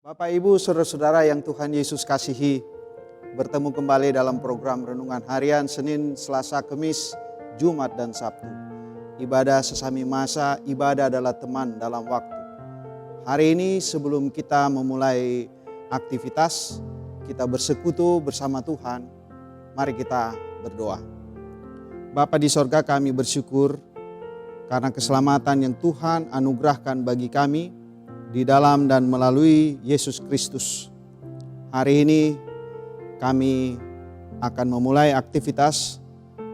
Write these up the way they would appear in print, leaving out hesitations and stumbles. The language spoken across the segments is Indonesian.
Bapak, Ibu, Saudara-saudara yang Tuhan Yesus kasihi, bertemu kembali dalam program Renungan Harian Senin, Selasa, Kamis, Jumat, dan Sabtu. Ibadah sesami masa, ibadah adalah teman dalam waktu. Hari ini sebelum kita memulai aktivitas, kita bersekutu bersama Tuhan, mari kita berdoa. Bapa di sorga, kami bersyukur karena keselamatan yang Tuhan anugerahkan bagi kami di dalam dan melalui Yesus Kristus. Hari ini kami akan memulai aktivitas.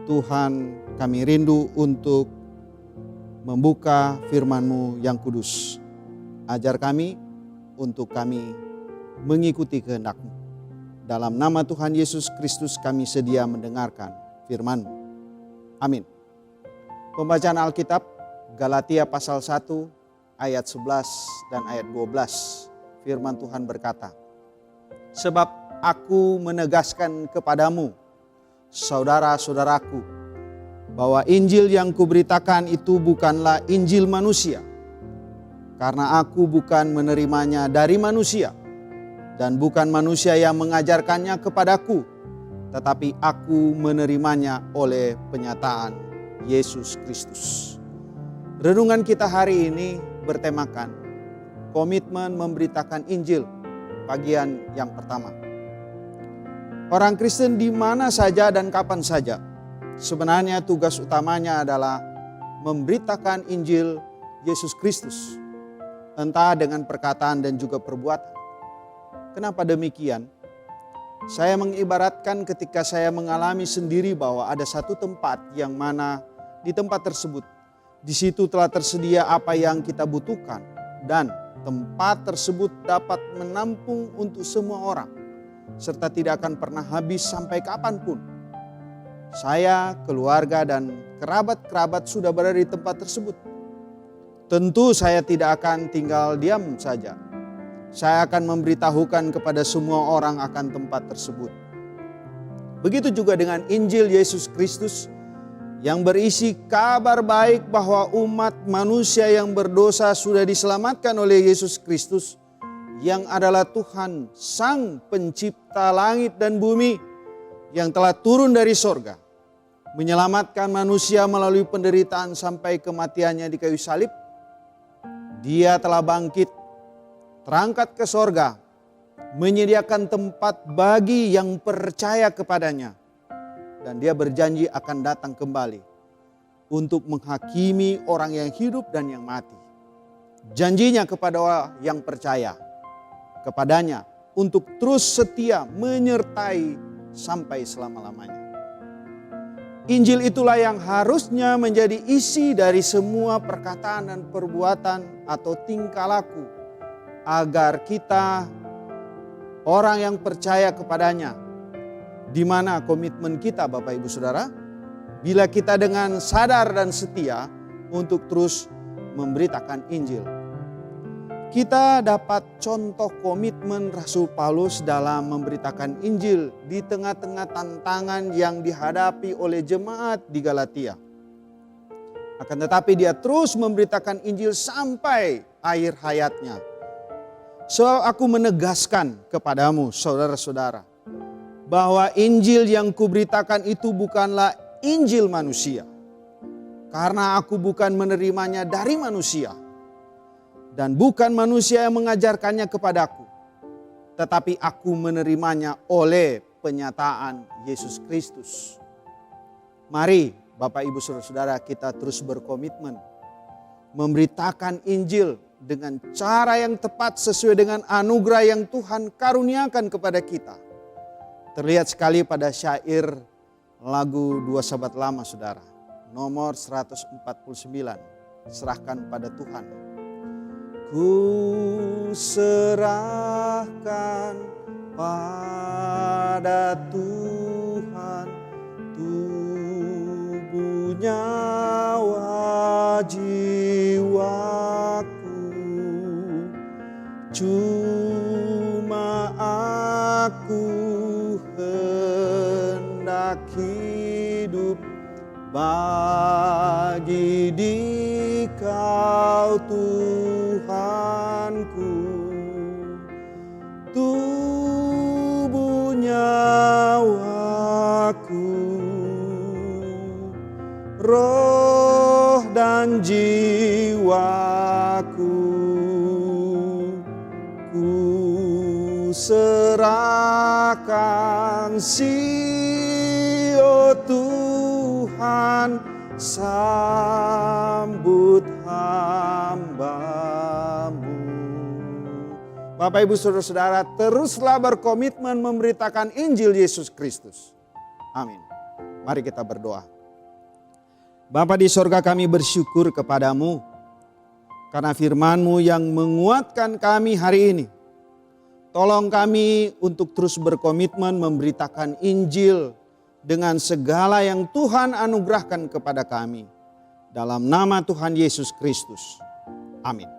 Tuhan, kami rindu untuk membuka firman-Mu yang kudus. Ajar kami untuk kami mengikuti kehendak-Mu. Dalam nama Tuhan Yesus Kristus kami sedia mendengarkan firman-Mu. Amin. Pembacaan Alkitab Galatia pasal 1 ayat 11 dan ayat 12. Firman Tuhan berkata, "Sebab aku menegaskan kepadamu, saudara-saudaraku, bahwa Injil yang kuberitakan itu bukanlah Injil manusia. Karena aku bukan menerimanya dari manusia, dan bukan manusia yang mengajarkannya kepadaku, tetapi aku menerimanya oleh penyataan Yesus Kristus." Renungan kita hari ini bertemakan komitmen memberitakan Injil, bagian yang pertama. Orang Kristen di mana saja dan kapan saja, sebenarnya tugas utamanya adalah memberitakan Injil Yesus Kristus, entah dengan perkataan dan juga perbuatan. Kenapa demikian? Saya mengibaratkan ketika saya mengalami sendiri bahwa ada satu tempat yang mana di tempat tersebut, di situ telah tersedia apa yang kita butuhkan, dan tempat tersebut dapat menampung untuk semua orang, serta tidak akan pernah habis sampai kapanpun. Saya, keluarga, dan kerabat-kerabat sudah berada di tempat tersebut. Tentu saya tidak akan tinggal diam saja. Saya akan memberitahukan kepada semua orang akan tempat tersebut. Begitu juga dengan Injil Yesus Kristus yang berisi kabar baik bahwa umat manusia yang berdosa sudah diselamatkan oleh Yesus Kristus, yang adalah Tuhan Sang Pencipta langit dan bumi, yang telah turun dari sorga, menyelamatkan manusia melalui penderitaan sampai kematiannya di kayu salib. Dia telah bangkit, terangkat ke sorga, menyediakan tempat bagi yang percaya kepadanya. Dan dia berjanji akan datang kembali untuk menghakimi orang yang hidup dan yang mati. Janjinya kepada yang percaya kepadanya untuk terus setia menyertai sampai selama-lamanya. Injil itulah yang harusnya menjadi isi dari semua perkataan dan perbuatan atau tingkah laku, agar kita orang yang percaya kepadanya. Di mana komitmen kita, Bapak Ibu Saudara? Bila kita dengan sadar dan setia untuk terus memberitakan Injil. Kita dapat contoh komitmen Rasul Paulus dalam memberitakan Injil di tengah-tengah tantangan yang dihadapi oleh jemaat di Galatia. Akan tetapi dia terus memberitakan Injil sampai akhir hayatnya. So, aku menegaskan kepadamu, saudara-saudara, bahwa Injil yang kuberitakan itu bukanlah Injil manusia. Karena aku bukan menerimanya dari manusia, dan bukan manusia yang mengajarkannya kepadaku, tetapi aku menerimanya oleh penyataan Yesus Kristus. Mari Bapak Ibu Saudara-saudara, kita terus berkomitmen memberitakan Injil dengan cara yang tepat sesuai dengan anugerah yang Tuhan karuniakan kepada kita. Terlihat sekali pada syair lagu Dua Sahabat Lama, saudara. Nomor 149, serahkan pada Tuhan. Ku serahkan pada Tuhan tubuh, nyawa, jiwaku. Cuma aku hendak hidup bagi Dikau Tuhanku. Ku serahkan oh Tuhan, sambut hamba-Mu. Bapak, Ibu, Saudara-saudara, teruslah berkomitmen memberitakan Injil Yesus Kristus. Amin. Mari kita berdoa. Bapa di sorga, kami bersyukur kepadamu karena firman-Mu yang menguatkan kami hari ini. Tolong kami untuk terus berkomitmen memberitakan Injil dengan segala yang Tuhan anugerahkan kepada kami. Dalam nama Tuhan Yesus Kristus. Amin.